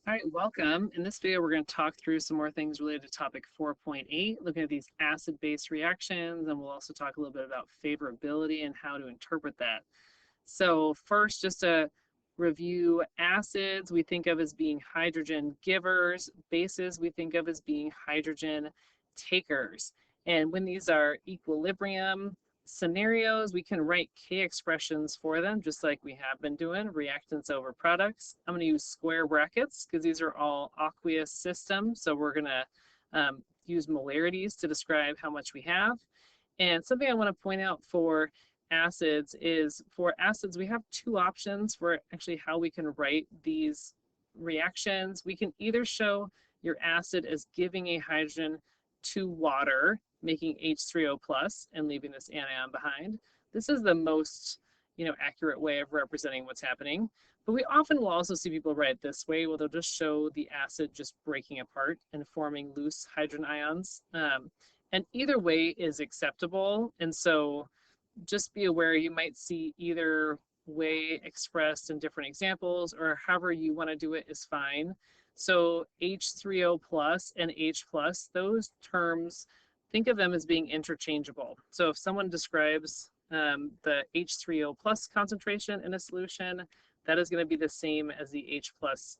All right, welcome. In this video, we're going to talk through some more things related to topic 4.8, looking at these acid-base reactions, and we'll also talk a little bit about favorability and how to interpret that. So first, just to review, acids we think of as being hydrogen givers, bases we think of as being hydrogen takers. And when these are equilibrium scenarios, we can write K expressions for them, just like we have been doing, reactants over products. I'm going to use square brackets because these are all aqueous systems. So we're going to use molarities to describe how much we have. And something I want to point out for acids is for acids, we have two options for actually how we can write these reactions. We can either show your acid as giving a hydrogen to water, making H3O plus and leaving this anion behind. This is the most, accurate way of representing what's happening. But we often will also see people write it this way, where they'll just show the acid just breaking apart and forming loose hydrogen ions. And either way is acceptable. And so just be aware you might see either way expressed in different examples, or however you want to do it is fine. So H3O plus and H plus, those terms, think of them as being interchangeable. So if someone describes the H3O plus concentration in a solution, that is going to be the same as the H plus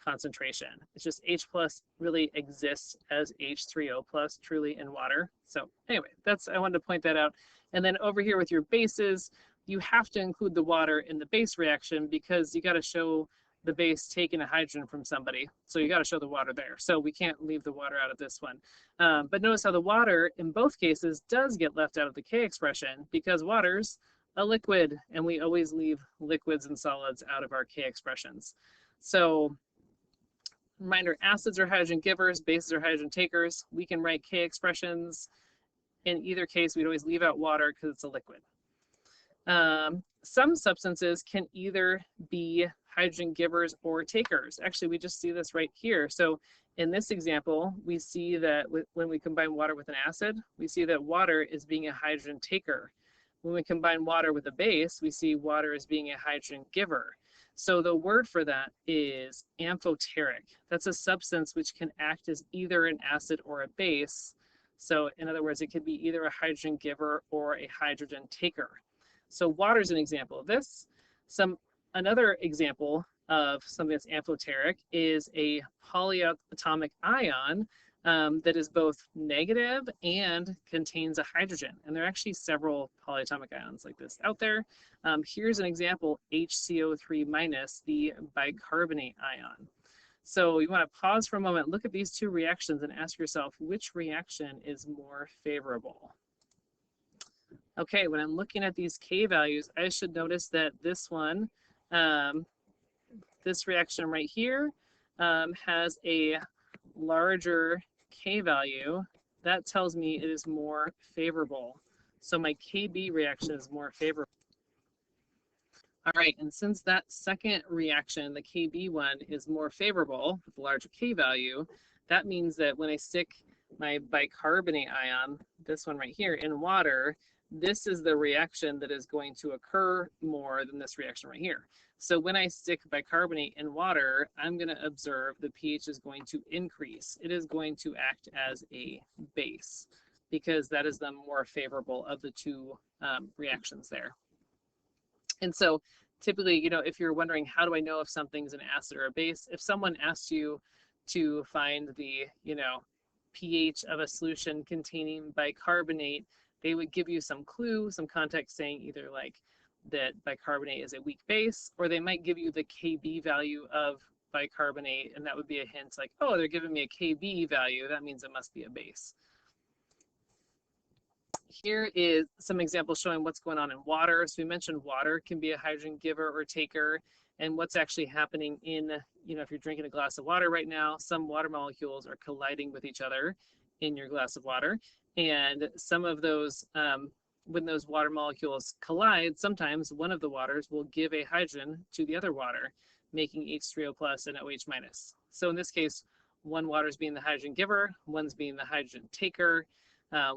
concentration. It's just H plus really exists as H3O plus truly in water. So anyway, I wanted to point that out. And then over here with your bases, you have to include the water in the base reaction because you got to show the base taking a hydrogen from somebody. So you got to show the water there. So we can't leave the water out of this one. But notice how the water in both cases does get left out of the K expression because water's a liquid and we always leave liquids and solids out of our K expressions. So reminder, acids are hydrogen givers, bases are hydrogen takers. We can write K expressions. In either case, we'd always leave out water because it's a liquid. Some substances can either be hydrogen givers or takers. Actually, we just see this right here. So in this example, we see that when we combine water with an acid, we see that water is being a hydrogen taker. When we combine water with a base, we see water as being a hydrogen giver. So the word for that is amphoteric. That's a substance which can act as either an acid or a base. So in other words, it could be either a hydrogen giver or a hydrogen taker. So water is an example of this. Another example of something that's amphoteric is a polyatomic ion that is both negative and contains a hydrogen. And there are actually several polyatomic ions like this out there. Here's an example, HCO3 minus, the bicarbonate ion. So you want to pause for a moment, look at these two reactions and ask yourself which reaction is more favorable. Okay, when I'm looking at these K values, I should notice that this one, this reaction right here has a larger K value. That tells me it is more favorable. So my KB reaction is more favorable. All right, and since that second reaction, the KB one, is more favorable with a larger K value, that means that when I stick my bicarbonate ion, this one right here, in water, this is the reaction that is going to occur more than this reaction right here. So when I stick bicarbonate in water, I'm going to observe the pH is going to increase. It is going to act as a base because that is the more favorable of the two reactions there. And so typically, if you're wondering, how do I know if something's an acid or a base? If someone asks you to find the, pH of a solution containing bicarbonate, they would give you some clue, some context saying either like that bicarbonate is a weak base, or they might give you the KB value of bicarbonate, and that would be a hint like, oh, they're giving me a KB value, that means it must be a base. Here is some examples showing what's going on in water. So we mentioned water can be a hydrogen giver or taker, and what's actually happening in, if you're drinking a glass of water right now, some water molecules are colliding with each other in your glass of water. And some of those, when those water molecules collide, sometimes one of the waters will give a hydrogen to the other water, making H3O plus and OH minus. So in this case, one water is being the hydrogen giver, one's being the hydrogen taker.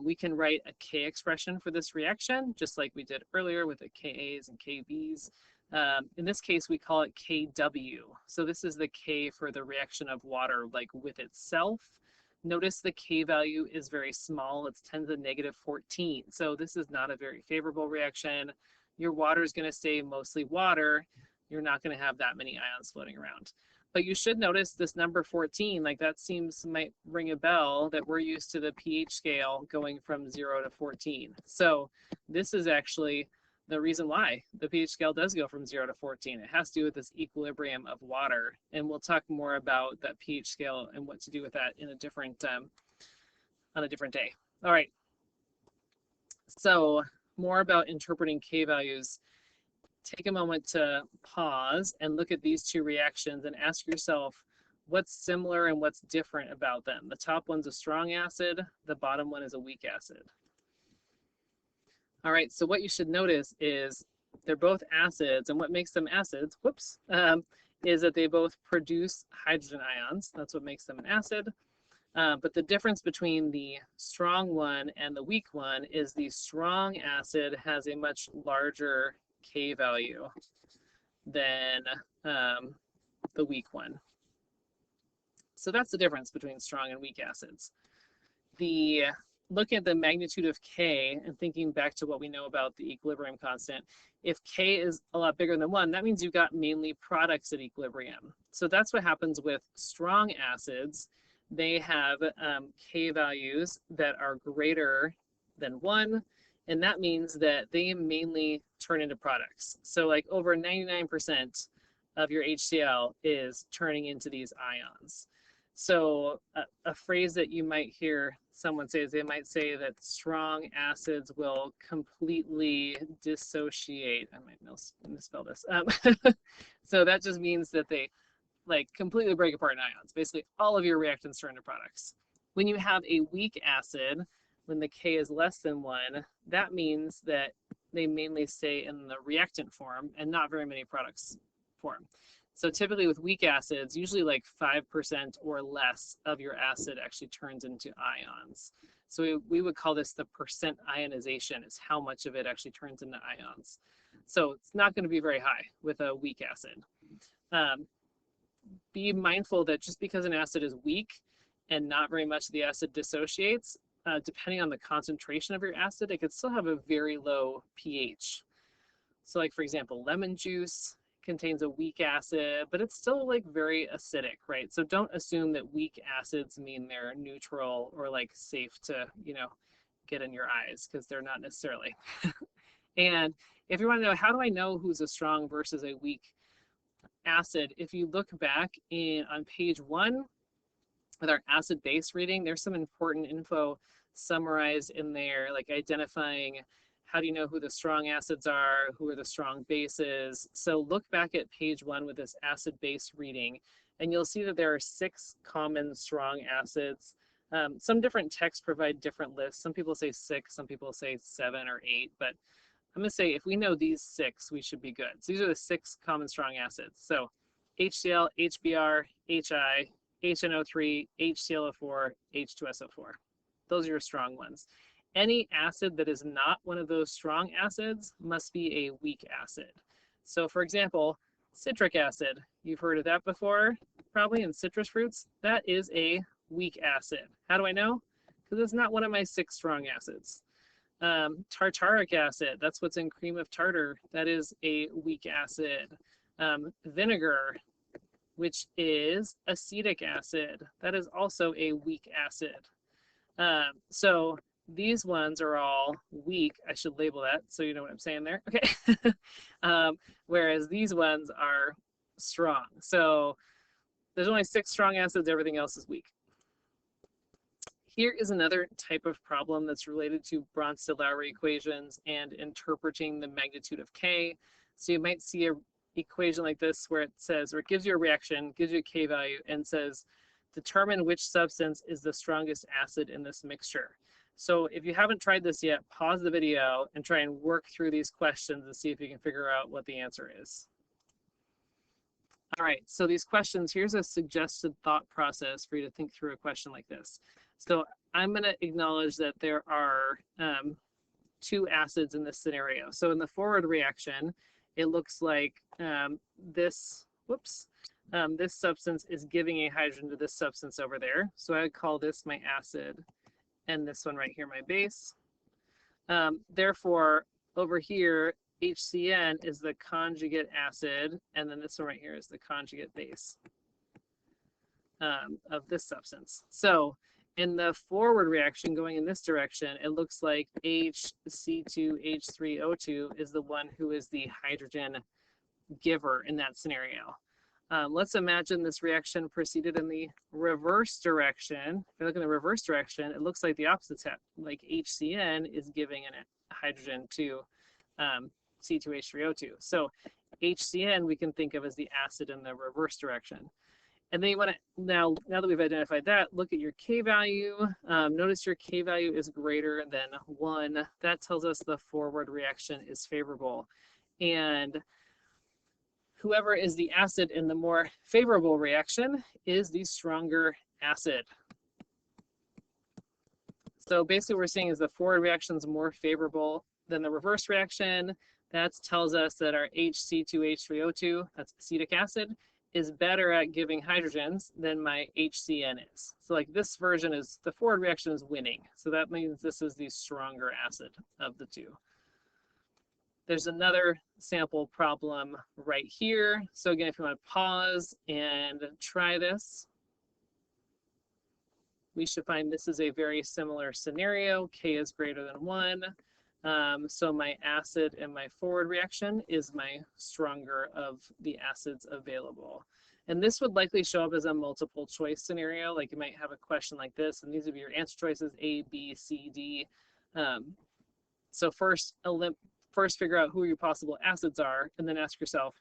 We can write a K expression for this reaction, just like we did earlier with the Kas and Kbs. In this case, we call it Kw. So this is the K for the reaction of water, like with itself. Notice the K value is very small. It's 10 to the negative 14. So this is not a very favorable reaction. Your water is going to stay mostly water. You're not going to have that many ions floating around. But you should notice this number 14, like that might ring a bell, that we're used to the pH scale going from 0 to 14. So this is actually the reason why the pH scale does go from 0 to 14. It has to do with this equilibrium of water. And we'll talk more about that pH scale and what to do with that in a different, on a different day. All right. So more about interpreting K values. Take a moment to pause and look at these two reactions and ask yourself what's similar and what's different about them. The top one's a strong acid, the bottom one is a weak acid. All right, so what you should notice is they're both acids, and what makes them acids, is that they both produce hydrogen ions. That's what makes them an acid. But the difference between the strong one and the weak one is the strong acid has a much larger K value than the weak one. So that's the difference between strong and weak acids. Looking at the magnitude of K and thinking back to what we know about the equilibrium constant, if K is a lot bigger than 1, that means you've got mainly products at equilibrium. So that's what happens with strong acids. They have K values that are greater than 1, and that means that they mainly turn into products. So like over 99% of your HCl is turning into these ions. So a phrase that you might hear someone say is they might say that strong acids will completely dissociate. I might misspell this. So that just means that they like completely break apart in ions. Basically, all of your reactants turn into products. When you have a weak acid, when the K is less than 1, that means that they mainly stay in the reactant form and not very many products form. So typically with weak acids, usually like 5% or less of your acid actually turns into ions. So we would call this the percent ionization, is how much of it actually turns into ions. So it's not going to be very high with a weak acid. Be mindful that just because an acid is weak and not very much of the acid dissociates, depending on the concentration of your acid, it could still have a very low pH. So like for example, lemon juice contains a weak acid, but it's still like very acidic, right? So don't assume that weak acids mean they're neutral or like safe to, get in your eyes, because they're not necessarily. And if you want to know, how do I know who's a strong versus a weak acid? If you look back on page 1 with our acid base reading, there's some important info summarized in there, like identifying how do you know who the strong acids are, who are the strong bases. So look back at page 1 with this acid base reading, and you'll see that there are 6 common strong acids. Some different texts provide different lists. Some people say 6, some people say 7 or 8, but I'm going to say if we know these 6, we should be good. So these are the 6 common strong acids. So HCl, HBr, HI, HNO3, HClO4, H2SO4. Those are your strong ones. Any acid that is not one of those strong acids must be a weak acid. So for example, citric acid, you've heard of that before, probably in citrus fruits. That is a weak acid. How do I know? Because it's not one of my 6 strong acids. Tartaric acid, that's what's in cream of tartar. That is a weak acid. Vinegar, which is acetic acid, that is also a weak acid. So these ones are all weak. I should label that so you know what I'm saying there. Okay. Whereas these ones are strong. So there's only 6 strong acids, everything else is weak. Here is another type of problem that's related to Bronsted-Lowry equations and interpreting the magnitude of K. So you might see an equation like this where it says, or it gives you a reaction, gives you a K value, and says, determine which substance is the strongest acid in this mixture. So if you haven't tried this yet, pause the video and try and work through these questions and see if you can figure out what the answer is. All right, so these questions, here's a suggested thought process for you to think through a question like this. So I'm going to acknowledge that there are 2 acids in this scenario. So in the forward reaction, it looks like this substance is giving a hydrogen to this substance over there. So I would call this my acid and this one right here my base. Therefore, over here, HCN is the conjugate acid, and then this one right here is the conjugate base of this substance. So in the forward reaction going in this direction, it looks like HC2H3O2 is the one who is the hydrogen giver in that scenario. Let's imagine this reaction proceeded in the reverse direction. If you look in the reverse direction, it looks like the opposite's happening. Like HCN is giving a hydrogen to C2H3O2. So HCN we can think of as the acid in the reverse direction. And then you want to, now that we've identified that, look at your K value. Notice your K value is greater than 1. That tells us the forward reaction is favorable. And whoever is the acid in the more favorable reaction is the stronger acid. So basically what we're seeing is the forward reaction is more favorable than the reverse reaction. That tells us that our HC2H3O2, that's acetic acid, is better at giving hydrogens than my HCN is. So like this version is, the forward reaction is winning. So that means this is the stronger acid of the two. There's another sample problem right here. So again, if you want to pause and try this, we should find this is a very similar scenario. K is greater than 1. So my acid in my forward reaction is my stronger of the acids available. And this would likely show up as a multiple choice scenario. Like you might have a question like this, and these would be your answer choices, A, B, C, D. So first figure out who your possible acids are, and then ask yourself,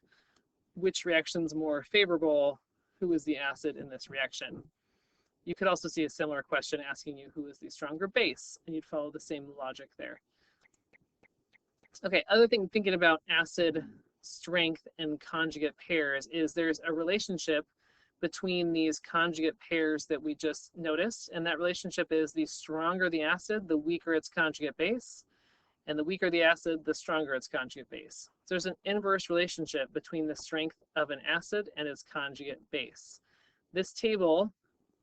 which reaction's more favorable? Who is the acid in this reaction? You could also see a similar question asking you who is the stronger base, and you'd follow the same logic there. Okay, other thing thinking about acid strength and conjugate pairs is there's a relationship between these conjugate pairs that we just noticed, and that relationship is the stronger the acid, the weaker its conjugate base, and the weaker the acid, the stronger its conjugate base. So there's an inverse relationship between the strength of an acid and its conjugate base. This table,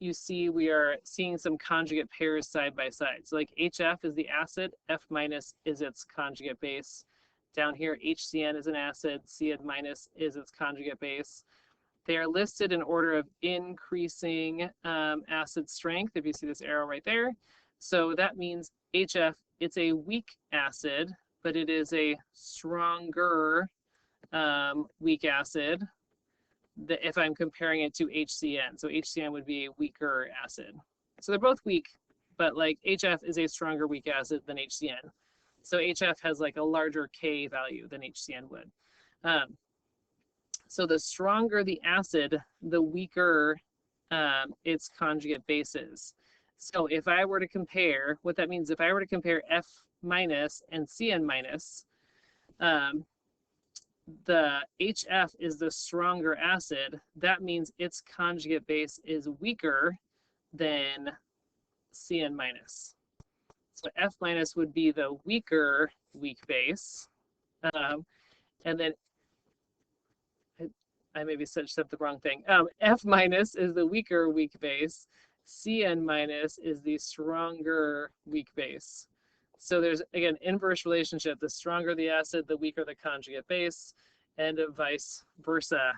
you see we are seeing some conjugate pairs side by side. So like HF is the acid, F minus is its conjugate base. Down here, HCN is an acid, CN minus is its conjugate base. They are listed in order of increasing acid strength, if you see this arrow right there. So that means HF, it's a weak acid, but it is a stronger weak acid if I'm comparing it to HCN. So HCN would be a weaker acid. So they're both weak, but like HF is a stronger weak acid than HCN. So HF has like a larger K value than HCN would. So the stronger the acid, the weaker its conjugate bases. So if I were to compare, what that means, if I were to compare F minus and CN minus, the HF is the stronger acid. That means its conjugate base is weaker than CN minus. So F minus would be the weaker weak base. And then I maybe said the wrong thing. F minus is the weaker weak base. CN minus is the stronger weak base. So there's, again, inverse relationship. The stronger the acid, the weaker the conjugate base, and vice versa.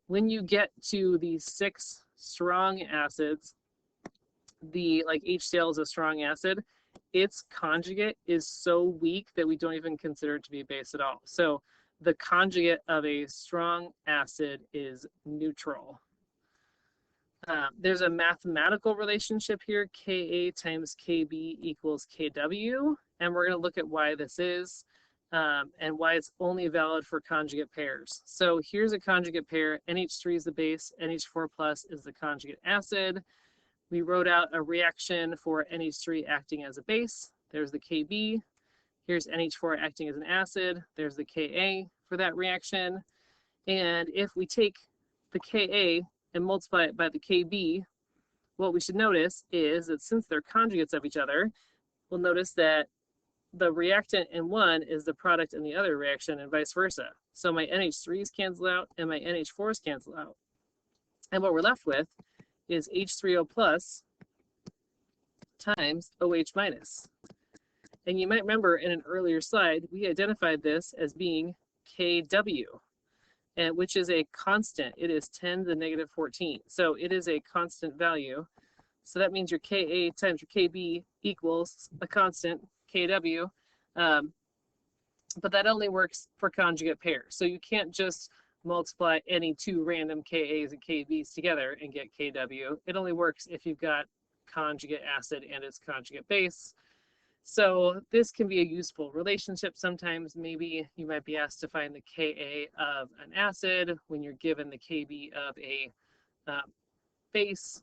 When you get to the 6 strong acids, like HCl is a strong acid, its conjugate is so weak that we don't even consider it to be a base at all. So the conjugate of a strong acid is neutral. There's a mathematical relationship here, Ka times Kb equals Kw, and we're going to look at why this is and why it's only valid for conjugate pairs. So here's a conjugate pair, NH3 is the base, NH4 plus is the conjugate acid. We wrote out a reaction for NH3 acting as a base. There's the Kb. Here's NH4 acting as an acid. There's the Ka for that reaction. And if we take the Ka and multiply it by the Kb, what we should notice is that since they're conjugates of each other, we'll notice that the reactant in one is the product in the other reaction and vice versa. So my NH3s cancel out and my NH4s cancel out. And what we're left with is H3O plus times OH minus. And you might remember in an earlier slide, we identified this as being Kw, and which is a constant. It is 10 to the negative 14. So it is a constant value. So that means your Ka times your Kb equals a constant, Kw. But that only works for conjugate pairs. So you can't just multiply any two random Kas and Kbs together and get Kw. It only works if you've got conjugate acid and its conjugate base. So this can be a useful relationship. Sometimes maybe you might be asked to find the Ka of an acid when you're given the Kb of a base.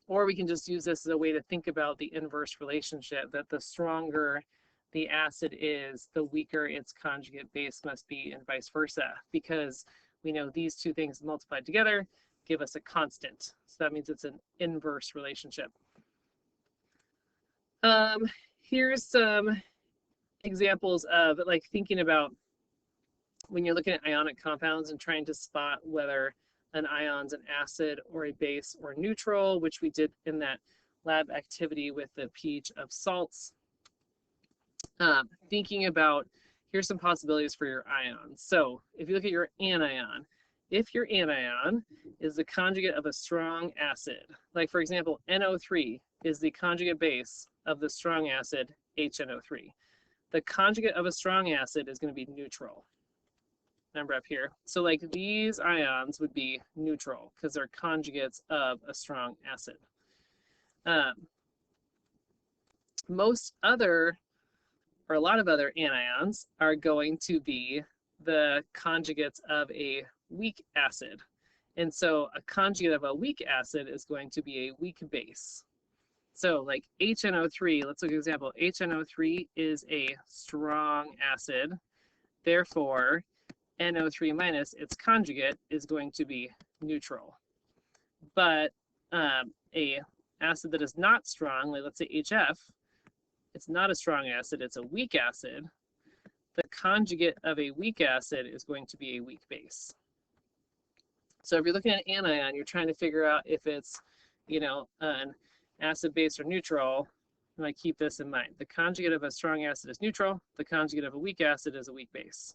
Or we can just use this as a way to think about the inverse relationship, that the stronger the acid is, the weaker its conjugate base must be, and vice versa, because we know these two things multiplied together give us a constant. So that means it's an inverse relationship. Here's some examples of like thinking about when you're looking at ionic compounds and trying to spot whether an ion's an acid or a base or neutral, which we did in that lab activity with the pH of salts. Thinking about, here's some possibilities for your ions. So if you look at your anion, if your anion is the conjugate of a strong acid, like for example, NO3 is the conjugate base of the strong acid HNO3. The conjugate of a strong acid is going to be neutral. Remember up here. So like these ions would be neutral because they're conjugates of a strong acid. Most other, or a lot of other anions are going to be the conjugates of a weak acid. And so a conjugate of a weak acid is going to be a weak base. So like HNO3, let's look at an example. HNO3 is a strong acid. Therefore, NO3 minus, its conjugate, is going to be neutral. But a acid that is not strong, like let's say HF, it's not a strong acid, it's a weak acid. The conjugate of a weak acid is going to be a weak base. So if you're looking at an anion, you're trying to figure out if it's, you know, an acid, base, or neutral. And I keep this in mind. The conjugate of a strong acid is neutral. The conjugate of a weak acid is a weak base.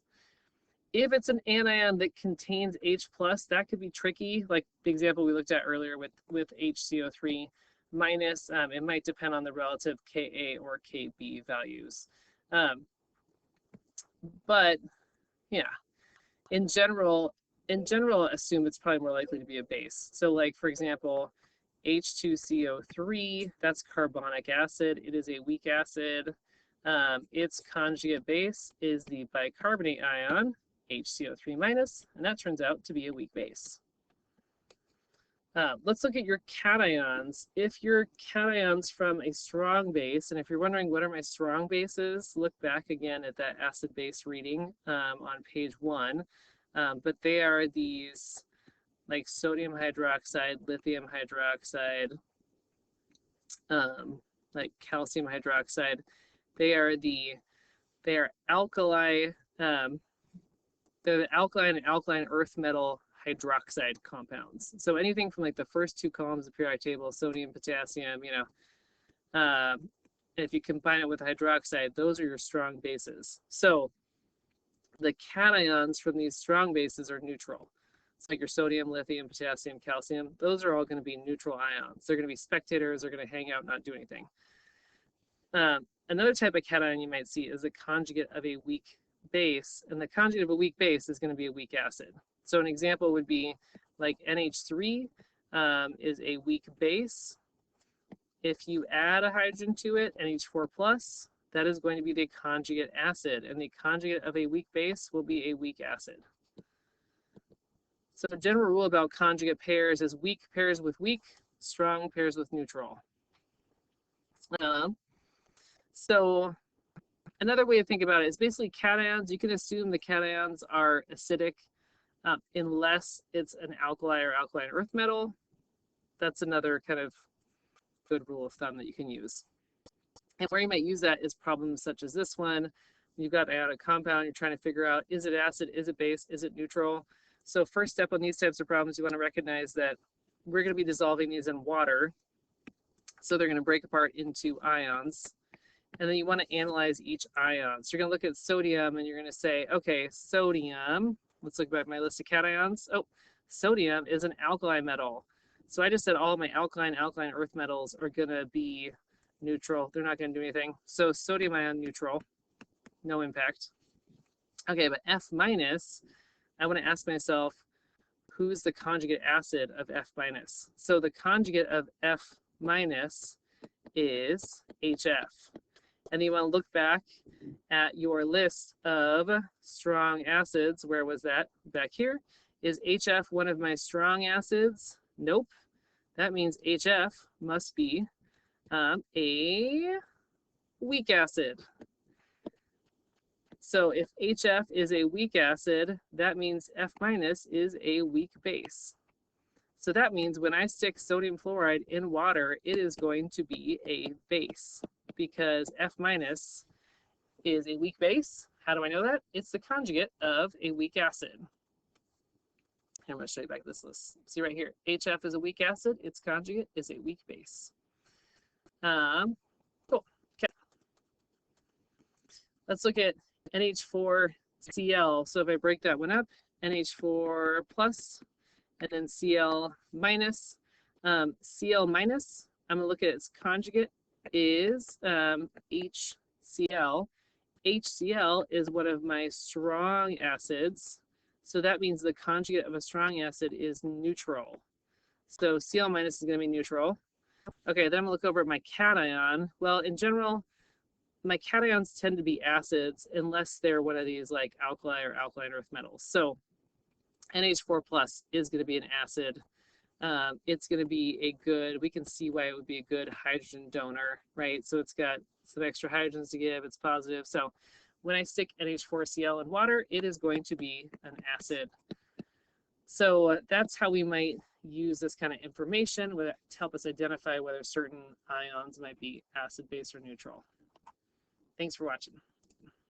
If it's an anion that contains H+, that could be tricky, like the example we looked at earlier with HCO3 minus. It might depend on the relative Ka or Kb values. But yeah, in general, assume it's probably more likely to be a base. So like, for example, H2CO3, that's carbonic acid. It is a weak acid. Its conjugate base is the bicarbonate ion, HCO3 minus, and that turns out to be a weak base. Let's look at your cations. If your cations from a strong base, and if you're wondering what are my strong bases, look back again at that acid-base reading on page 1. But they are these like sodium hydroxide, lithium hydroxide, like calcium hydroxide. They are alkali. They're the alkaline and alkaline earth metal hydroxide compounds. So anything from like the first two columns of the periodic table, sodium, potassium, you know, if you combine it with hydroxide, those are your strong bases. So the cations from these strong bases are neutral. It's like your sodium, lithium, potassium, calcium. Those are all going to be neutral ions. They're going to be spectators. They're going to hang out, not do anything. Another type of cation you might see is a conjugate of a weak base, and the conjugate of a weak base is going to be a weak acid. So an example would be like NH3 is a weak base. If you add a hydrogen to it, NH4 plus, that is going to be the conjugate acid, and the conjugate of a weak base will be a weak acid. So a general rule about conjugate pairs is weak pairs with weak, strong pairs with neutral. So another way to think about it is basically cations. You can assume the cations are acidic unless it's an alkali or alkaline earth metal. That's another kind of good rule of thumb that you can use. And where you might use that is problems such as this one. You've got an ionic compound, you're trying to figure out, is it acid, is it base, is it neutral? So first step on these types of problems, you want to recognize that we're going to be dissolving these in water. So they're going to break apart into ions. And then you want to analyze each ion. So you're going to look at sodium and you're going to say, okay, sodium, let's look at my list of cations. Oh, sodium is an alkali metal. So I just said all my alkaline earth metals are going to be neutral. They're not going to do anything. So sodium ion neutral, no impact. Okay, but F minus, I want to ask myself, who's the conjugate acid of F minus? So the conjugate of F minus is HF. And you want to look back at your list of strong acids. Where was that? Back here. Is HF one of my strong acids? Nope. That means HF must be a weak acid. So if HF is a weak acid, that means F minus is a weak base. So that means when I stick sodium fluoride in water, it is going to be a base because F minus is a weak base. How do I know that? It's the conjugate of a weak acid. I'm going to show you back this list. See right here, HF is a weak acid. Its conjugate is a weak base. Cool. Okay. Let's look at NH4Cl. So if I break that one up, NH4 plus, and then Cl minus. Cl minus, I'm going to look at its conjugate is HCl. HCl is one of my strong acids. So that means the conjugate of a strong acid is neutral. So Cl minus is going to be neutral. Okay, then I'm going to look over at my cation. Well, in general, my cations tend to be acids unless they're one of these like alkali or alkaline earth metals. So NH4 plus is going to be an acid. It's going to be a good, we can see why it would be a good hydrogen donor, right? So it's got some extra hydrogens to give, it's positive. So when I stick NH4Cl in water, it is going to be an acid. So that's how we might use this kind of information to help us identify whether certain ions might be acid, base, or neutral. Thanks for watching.